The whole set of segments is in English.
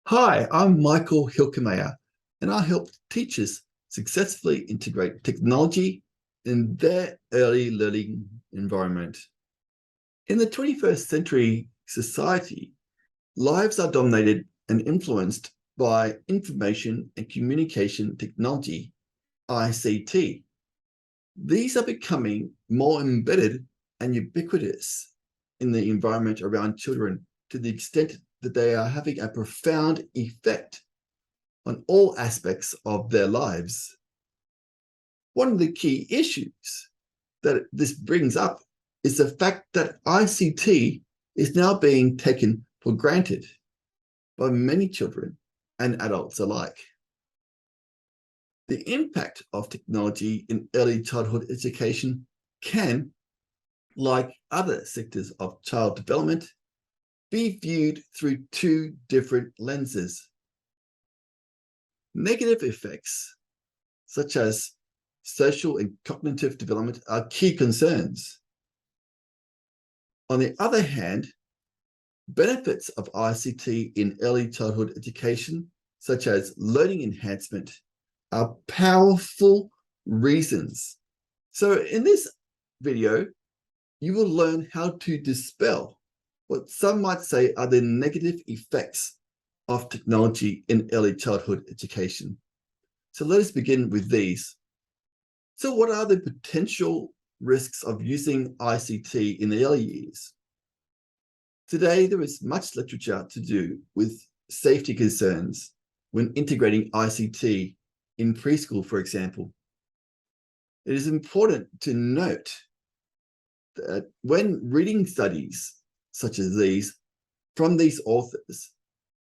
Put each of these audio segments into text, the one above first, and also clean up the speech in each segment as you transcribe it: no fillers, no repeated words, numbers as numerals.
Hi, I'm Michael Hilkemeyer, and I help teachers successfully integrate technology in their early learning environment. In the 21st century society, lives are dominated and influenced by information and communication technology, ICT. These are becoming more embedded and ubiquitous in the environment around children to the extent that they are having a profound effect on all aspects of their lives. One of the key issues that this brings up is the fact that ICT is now being taken for granted by many children and adults alike. The impact of technology in early childhood education can, like other sectors of child development, be viewed through two different lenses. Negative effects, such as social and cognitive development, are key concerns. On the other hand, benefits of ICT in early childhood education, such as learning enhancement, are powerful reasons. So in this video, you will learn how to dispel what some might say are the negative effects of technology in early childhood education. So let us begin with these. So what are the potential risks of using ICT in the early years? Today, there is much literature to do with safety concerns when integrating ICT in preschool, for example. It is important to note that when reading studies such as these from these authors,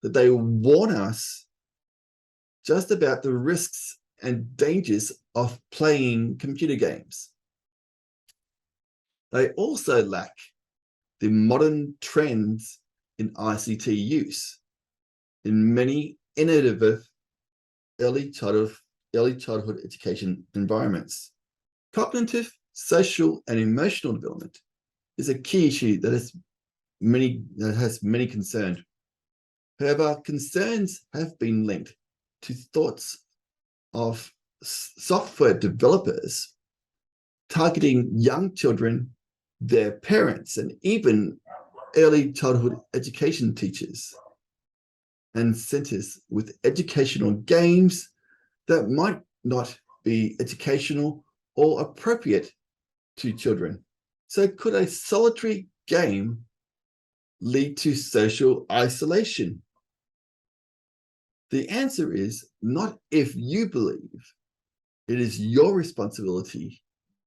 that they warn us just about the risks and dangers of playing computer games. They also lack the modern trends in ICT use in many innovative early childhood education environments. Cognitive, social, and emotional development is a key issue that has many concerns. However, concerns have been linked to thoughts of software developers targeting young children, their parents, and even early childhood education teachers and centers with educational games that might not be educational or appropriate to children. So could a solitary game lead to social isolation? The answer is not if you believe. It is your responsibility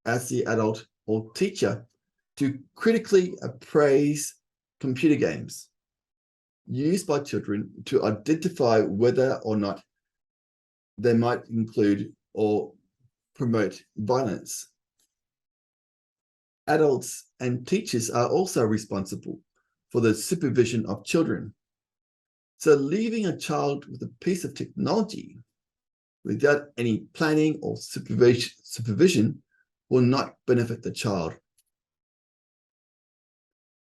as the adult or teacher to critically appraise computer games used by children to identify whether or not they might include or promote violence. Adults and teachers are also responsible for the supervision of children. So leaving a child with a piece of technology without any planning or supervision will not benefit the child.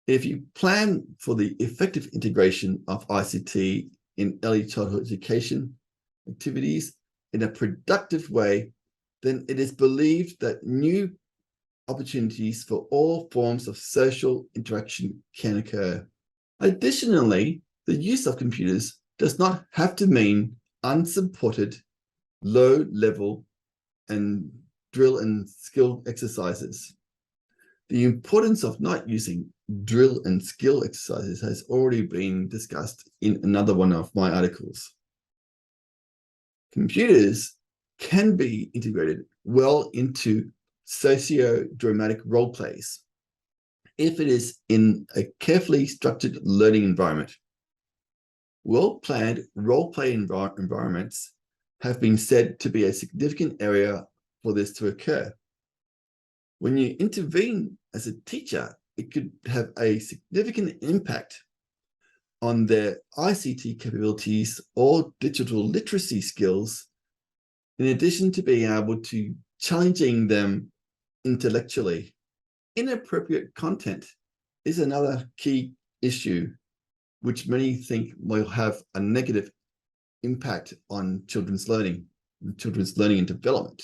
If you plan for the effective integration of ICT in early childhood education activities in a productive way, then it is believed that new opportunities for all forms of social interaction can occur. Additionally, the use of computers does not have to mean unsupported, low-level and drill and skill exercises. The importance of not using drill and skill exercises has already been discussed in another one of my articles. Computers can be integrated well into socio-dramatic role plays if it is in a carefully structured learning environment. Well-planned role-play environments have been said to be a significant area for this to occur. When you intervene as a teacher, it could have a significant impact on their ICT capabilities or digital literacy skills, in addition to being able to challenging them intellectually. Inappropriate content is another key issue. which many think will have a negative impact on children's learning and development.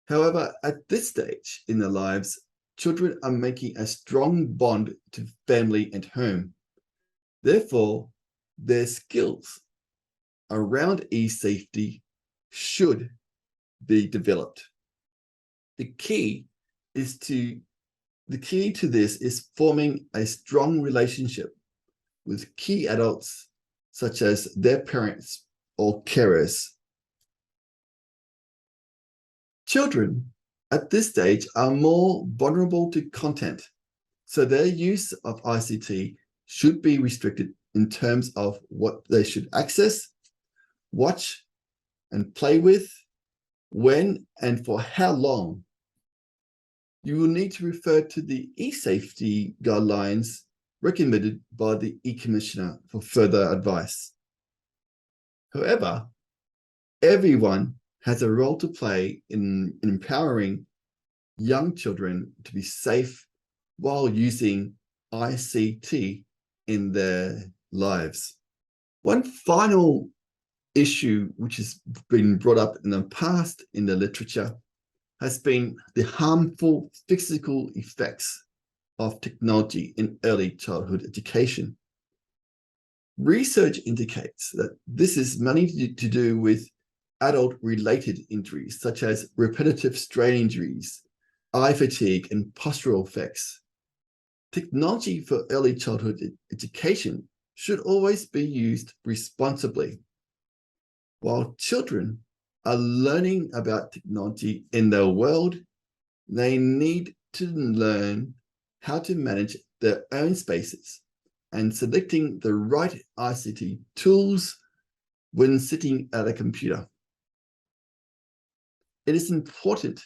However, at this stage in their lives, children are making a strong bond to family and home. Therefore, their skills around e-safety should be developed. The key to this is forming a strong relationship with key adults, such as their parents or carers. Children at this stage are more vulnerable to content, so their use of ICT should be restricted in terms of what they should access, watch, and play with, when and for how long. You will need to refer to the e-safety guidelines recommended by the e-Commissioner for further advice. However, everyone has a role to play in empowering young children to be safe while using ICT in their lives. One final issue which has been brought up in the past in the literature has been the harmful physical effects of technology in early childhood education. Research indicates that this is mainly to do with adult-related injuries, such as repetitive strain injuries, eye fatigue, and postural effects. Technology for early childhood education should always be used responsibly. While children are learning about technology in their world, they need to learn how to manage their own spaces and selecting the right ICT tools when sitting at a computer. It is important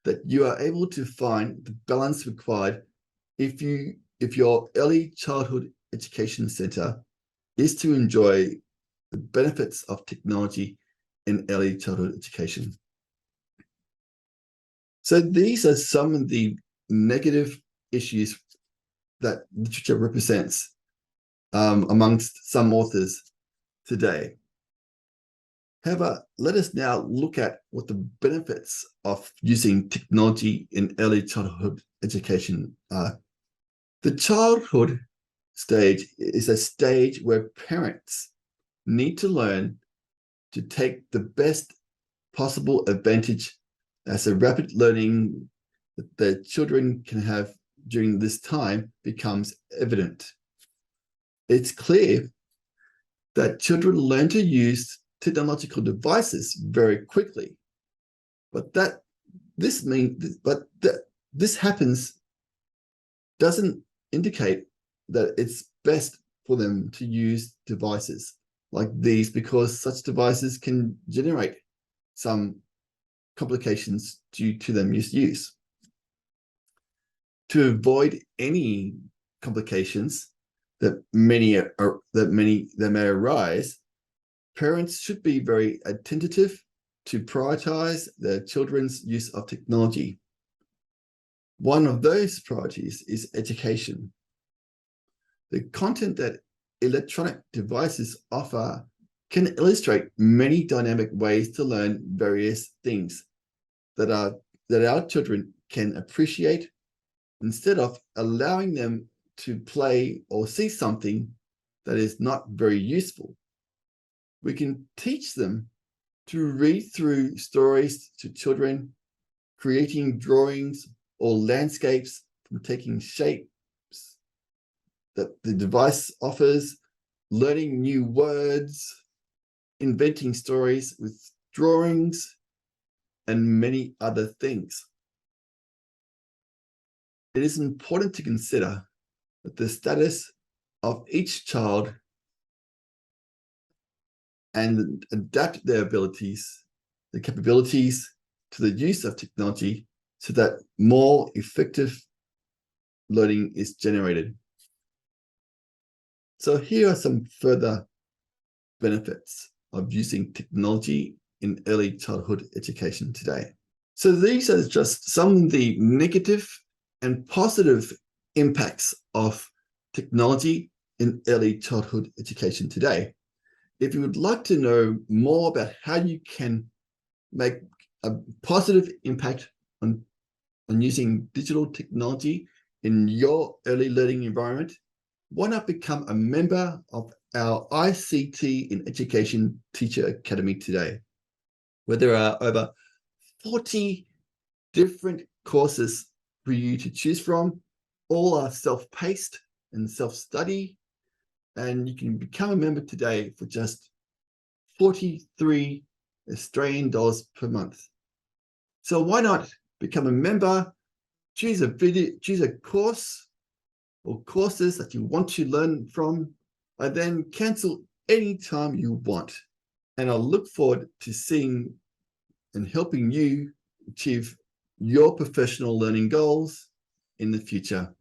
that you are able to find the balance required if your early childhood education center is to enjoy the benefits of technology in early childhood education. So these are some of the negative issues that literature represents amongst some authors today. However, let us now look at what the benefits of using technology in early childhood education are. The childhood stage is a stage where parents need to learn to take the best possible advantage as a rapid learning that their children can have during this time becomes evident. It's clear that children learn to use technological devices very quickly, but this happens doesn't indicate that it's best for them to use devices like these, because such devices can generate some complications due to their misuse. To avoid any complications that may arise, parents should be very attentive to prioritize their children's use of technology. One of those priorities is education. The content that electronic devices offer can illustrate many dynamic ways to learn various things that our children can appreciate, instead of allowing them to play or see something that is not very useful. We can teach them to read through stories to children, creating drawings or landscapes from taking shapes that the device offers, learning new words, inventing stories with drawings, and many other things. It is important to consider that the status of each child and adapt their capabilities to the use of technology so that more effective learning is generated. So here are some further benefits of using technology in early childhood education today. So these are just some of the negative and positive impacts of technology in early childhood education today. If you would like to know more about how you can make a positive impact on using digital technology in your early learning environment, why not become a member of our ICT in Education Teacher Academy today, where there are over 40 different courses for you to choose from. All are self-paced and self-study, and you can become a member today for just 43 Australian dollars per month. So why not become a member, choose a course or courses that you want to learn from, and then cancel anytime you want. And I'll look forward to seeing and helping you achieve your professional learning goals in the future.